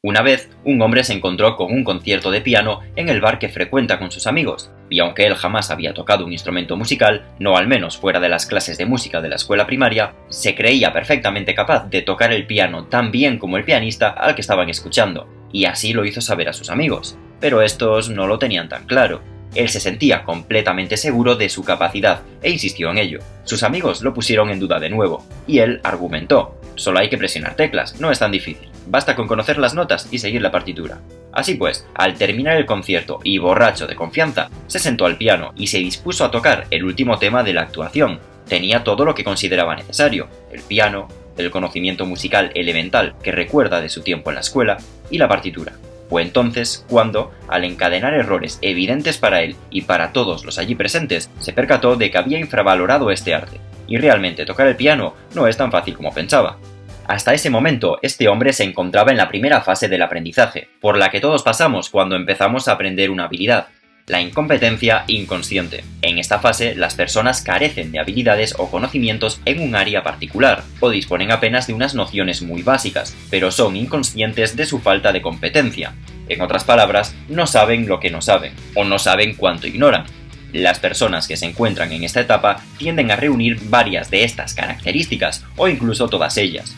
Una vez, un hombre se encontró con un concierto de piano en el bar que frecuenta con sus amigos, y aunque él jamás había tocado un instrumento musical, no al menos fuera de las clases de música de la escuela primaria, se creía perfectamente capaz de tocar el piano tan bien como el pianista al que estaban escuchando, y así lo hizo saber a sus amigos. Pero estos no lo tenían tan claro. Él se sentía completamente seguro de su capacidad e insistió en ello. Sus amigos lo pusieron en duda de nuevo, y él argumentó: solo hay que presionar teclas, no es tan difícil, basta con conocer las notas y seguir la partitura. Así pues, al terminar el concierto y borracho de confianza, se sentó al piano y se dispuso a tocar el último tema de la actuación. Tenía todo lo que consideraba necesario: el piano, el conocimiento musical elemental que recuerda de su tiempo en la escuela y la partitura. Fue entonces cuando, al encadenar errores evidentes para él y para todos los allí presentes, se percató de que había infravalorado este arte, y realmente tocar el piano no es tan fácil como pensaba. Hasta ese momento, este hombre se encontraba en la primera fase del aprendizaje, por la que todos pasamos cuando empezamos a aprender una habilidad: la incompetencia inconsciente. En esta fase, las personas carecen de habilidades o conocimientos en un área particular, o disponen apenas de unas nociones muy básicas, pero son inconscientes de su falta de competencia. En otras palabras, no saben lo que no saben, o no saben cuánto ignoran. Las personas que se encuentran en esta etapa tienden a reunir varias de estas características, o incluso todas ellas.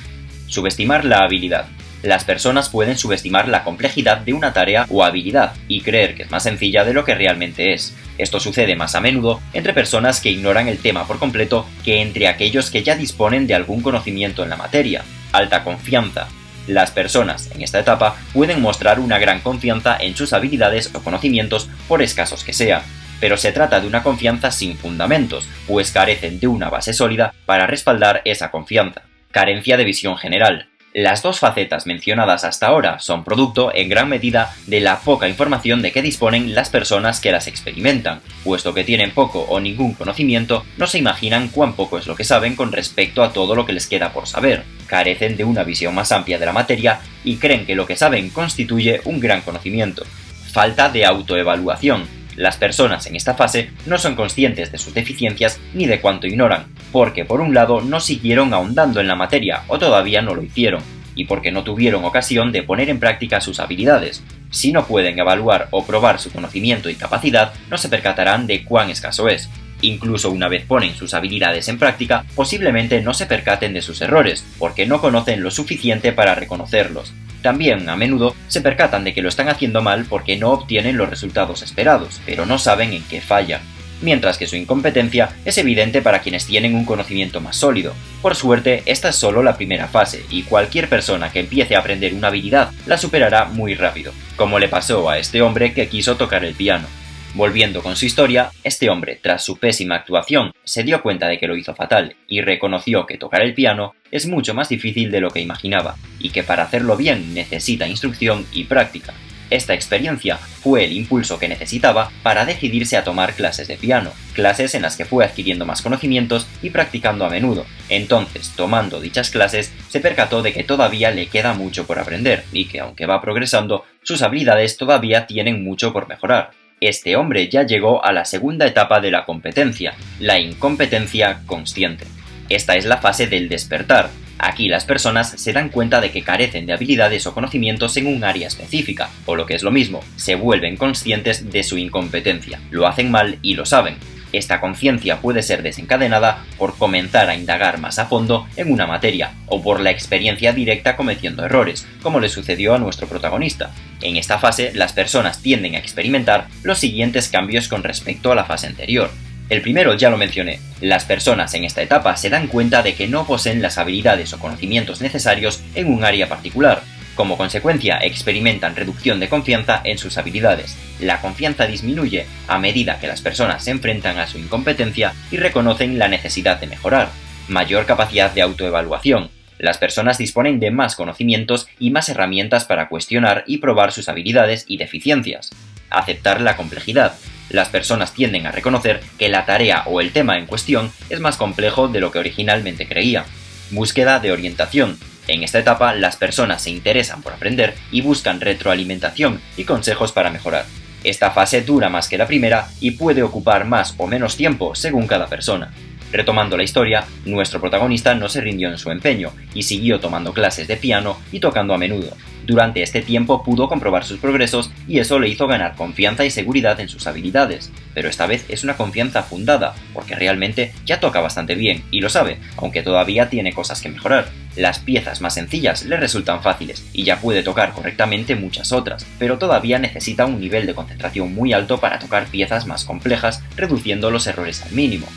Subestimar la habilidad. Las personas pueden subestimar la complejidad de una tarea o habilidad y creer que es más sencilla de lo que realmente es. Esto sucede más a menudo entre personas que ignoran el tema por completo que entre aquellos que ya disponen de algún conocimiento en la materia. Alta confianza. Las personas en esta etapa pueden mostrar una gran confianza en sus habilidades o conocimientos, por escasos que sean, pero se trata de una confianza sin fundamentos, pues carecen de una base sólida para respaldar esa confianza. Carencia de visión general. Las dos facetas mencionadas hasta ahora son producto, en gran medida, de la poca información de que disponen las personas que las experimentan. Puesto que tienen poco o ningún conocimiento, no se imaginan cuán poco es lo que saben con respecto a todo lo que les queda por saber. Carecen de una visión más amplia de la materia y creen que lo que saben constituye un gran conocimiento. Falta de autoevaluación. Las personas en esta fase no son conscientes de sus deficiencias ni de cuánto ignoran, porque por un lado no siguieron ahondando en la materia o todavía no lo hicieron, y porque no tuvieron ocasión de poner en práctica sus habilidades. Si no pueden evaluar o probar su conocimiento y capacidad, no se percatarán de cuán escaso es. Incluso una vez ponen sus habilidades en práctica, posiblemente no se percaten de sus errores, porque no conocen lo suficiente para reconocerlos. También, a menudo, se percatan de que lo están haciendo mal porque no obtienen los resultados esperados, pero no saben en qué fallan. Mientras que su incompetencia es evidente para quienes tienen un conocimiento más sólido. Por suerte, esta es solo la primera fase, y cualquier persona que empiece a aprender una habilidad la superará muy rápido, como le pasó a este hombre que quiso tocar el piano. Volviendo con su historia, este hombre, tras su pésima actuación, se dio cuenta de que lo hizo fatal y reconoció que tocar el piano es mucho más difícil de lo que imaginaba, y que para hacerlo bien necesita instrucción y práctica. Esta experiencia fue el impulso que necesitaba para decidirse a tomar clases de piano, clases en las que fue adquiriendo más conocimientos y practicando a menudo. Entonces, tomando dichas clases, se percató de que todavía le queda mucho por aprender, y que aunque va progresando, sus habilidades todavía tienen mucho por mejorar. Este hombre ya llegó a la segunda etapa de la competencia, la incompetencia consciente. Esta es la fase del despertar. Aquí las personas se dan cuenta de que carecen de habilidades o conocimientos en un área específica, o lo que es lo mismo, se vuelven conscientes de su incompetencia, lo hacen mal y lo saben. Esta conciencia puede ser desencadenada por comenzar a indagar más a fondo en una materia, o por la experiencia directa cometiendo errores, como le sucedió a nuestro protagonista. En esta fase, las personas tienden a experimentar los siguientes cambios con respecto a la fase anterior. El primero ya lo mencioné. Las personas en esta etapa se dan cuenta de que no poseen las habilidades o conocimientos necesarios en un área particular. Como consecuencia, experimentan reducción de confianza en sus habilidades. La confianza disminuye a medida que las personas se enfrentan a su incompetencia y reconocen la necesidad de mejorar. Mayor capacidad de autoevaluación. Las personas disponen de más conocimientos y más herramientas para cuestionar y probar sus habilidades y deficiencias. Aceptar la complejidad. Las personas tienden a reconocer que la tarea o el tema en cuestión es más complejo de lo que originalmente creía. Búsqueda de orientación. En esta etapa, las personas se interesan por aprender y buscan retroalimentación y consejos para mejorar. Esta fase dura más que la primera y puede ocupar más o menos tiempo según cada persona. Retomando la historia, nuestro protagonista no se rindió en su empeño y siguió tomando clases de piano y tocando a menudo. Durante este tiempo pudo comprobar sus progresos y eso le hizo ganar confianza y seguridad en sus habilidades, pero esta vez es una confianza fundada, porque realmente ya toca bastante bien y lo sabe, aunque todavía tiene cosas que mejorar. Las piezas más sencillas le resultan fáciles y ya puede tocar correctamente muchas otras, pero todavía necesita un nivel de concentración muy alto para tocar piezas más complejas, reduciendo los errores al mínimo.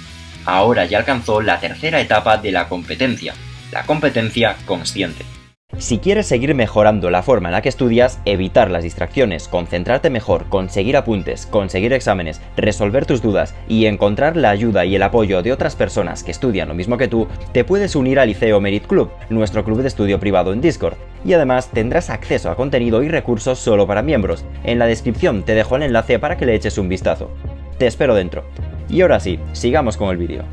Ahora ya alcanzó la tercera etapa de la competencia consciente. Si quieres seguir mejorando la forma en la que estudias, evitar las distracciones, concentrarte mejor, conseguir apuntes, conseguir exámenes, resolver tus dudas y encontrar la ayuda y el apoyo de otras personas que estudian lo mismo que tú, te puedes unir al Liceo Merit Club, nuestro club de estudio privado en Discord, y además tendrás acceso a contenido y recursos solo para miembros. En la descripción te dejo el enlace para que le eches un vistazo. Te espero dentro. Y ahora sí, sigamos con el vídeo.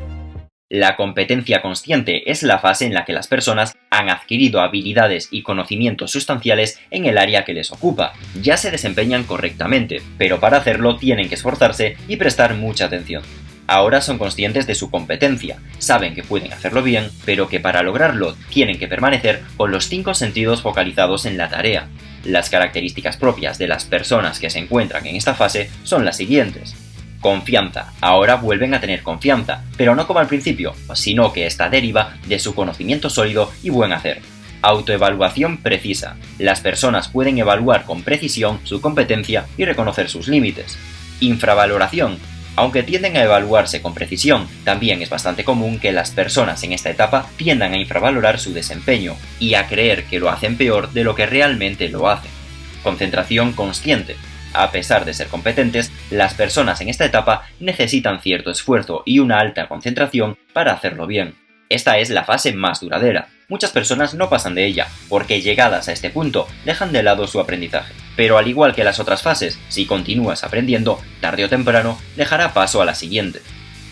La competencia consciente es la fase en la que las personas han adquirido habilidades y conocimientos sustanciales en el área que les ocupa. Ya se desempeñan correctamente, pero para hacerlo tienen que esforzarse y prestar mucha atención. Ahora son conscientes de su competencia, saben que pueden hacerlo bien, pero que para lograrlo tienen que permanecer con los 5 sentidos focalizados en la tarea. Las características propias de las personas que se encuentran en esta fase son las siguientes. Confianza. Ahora vuelven a tener confianza, pero no como al principio, sino que esta deriva de su conocimiento sólido y buen hacer. Autoevaluación precisa. Las personas pueden evaluar con precisión su competencia y reconocer sus límites. Infravaloración. Aunque tienden a evaluarse con precisión, también es bastante común que las personas en esta etapa tiendan a infravalorar su desempeño y a creer que lo hacen peor de lo que realmente lo hacen. Concentración consciente. A pesar de ser competentes, las personas en esta etapa necesitan cierto esfuerzo y una alta concentración para hacerlo bien. Esta es la fase más duradera. Muchas personas no pasan de ella, porque llegadas a este punto dejan de lado su aprendizaje. Pero al igual que las otras fases, si continúas aprendiendo, tarde o temprano dejará paso a la siguiente.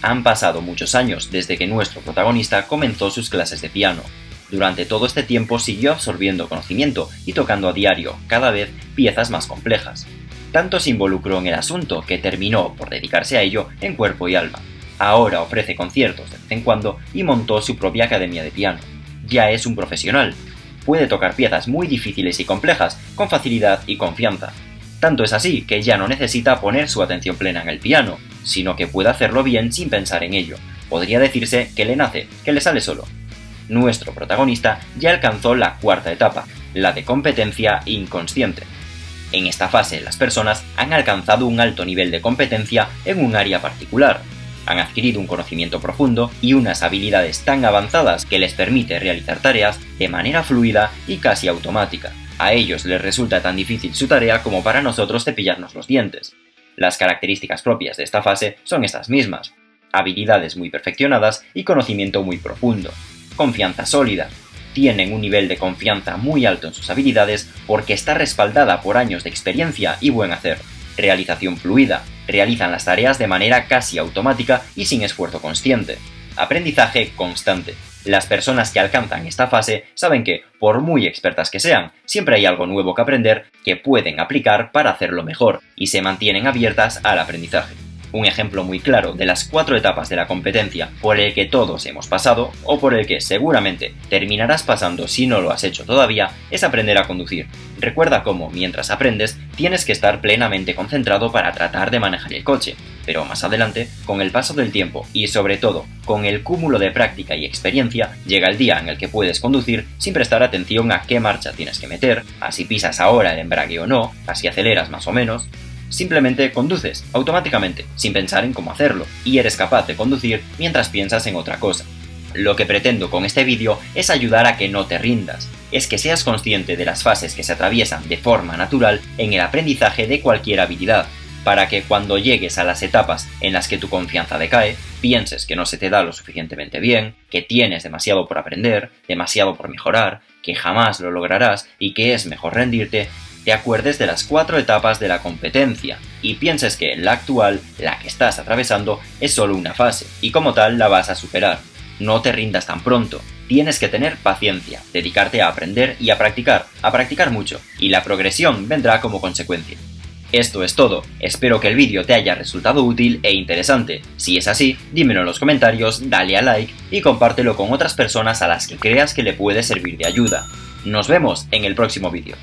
Han pasado muchos años desde que nuestro protagonista comenzó sus clases de piano. Durante todo este tiempo siguió absorbiendo conocimiento y tocando a diario, cada vez, piezas más complejas. Tanto se involucró en el asunto que terminó por dedicarse a ello en cuerpo y alma. Ahora ofrece conciertos de vez en cuando y montó su propia academia de piano. Ya es un profesional. Puede tocar piezas muy difíciles y complejas con facilidad y confianza. Tanto es así que ya no necesita poner su atención plena en el piano, sino que puede hacerlo bien sin pensar en ello. Podría decirse que le nace, que le sale solo. Nuestro protagonista ya alcanzó la cuarta etapa, la de competencia inconsciente. En esta fase, las personas han alcanzado un alto nivel de competencia en un área particular. Han adquirido un conocimiento profundo y unas habilidades tan avanzadas que les permite realizar tareas de manera fluida y casi automática. A ellos les resulta tan difícil su tarea como para nosotros cepillarnos los dientes. Las características propias de esta fase son estas mismas: habilidades muy perfeccionadas y conocimiento muy profundo. Confianza sólida. Tienen un nivel de confianza muy alto en sus habilidades porque está respaldada por años de experiencia y buen hacer. Realización fluida. Realizan las tareas de manera casi automática y sin esfuerzo consciente. Aprendizaje constante. Las personas que alcanzan esta fase saben que, por muy expertas que sean, siempre hay algo nuevo que aprender que pueden aplicar para hacerlo mejor y se mantienen abiertas al aprendizaje. Un ejemplo muy claro de las 4 etapas de la competencia por el que todos hemos pasado, o por el que seguramente terminarás pasando si no lo has hecho todavía, es aprender a conducir. Recuerda cómo, mientras aprendes, tienes que estar plenamente concentrado para tratar de manejar el coche, pero más adelante, con el paso del tiempo y sobre todo con el cúmulo de práctica y experiencia, llega el día en el que puedes conducir sin prestar atención a qué marcha tienes que meter, a si pisas ahora el embrague o no, a si aceleras más o menos. Simplemente conduces, automáticamente, sin pensar en cómo hacerlo, y eres capaz de conducir mientras piensas en otra cosa. Lo que pretendo con este vídeo es ayudar a que no te rindas, es que seas consciente de las fases que se atraviesan de forma natural en el aprendizaje de cualquier habilidad, para que cuando llegues a las etapas en las que tu confianza decae, pienses que no se te da lo suficientemente bien, que tienes demasiado por aprender, demasiado por mejorar, que jamás lo lograrás y que es mejor rendirte, te acuerdes de las 4 etapas de la competencia y pienses que la actual, la que estás atravesando, es solo una fase y como tal la vas a superar. No te rindas tan pronto, tienes que tener paciencia, dedicarte a aprender y a practicar mucho, y la progresión vendrá como consecuencia. Esto es todo, espero que el vídeo te haya resultado útil e interesante. Si es así, dímelo en los comentarios, dale a like y compártelo con otras personas a las que creas que le puede servir de ayuda. Nos vemos en el próximo vídeo.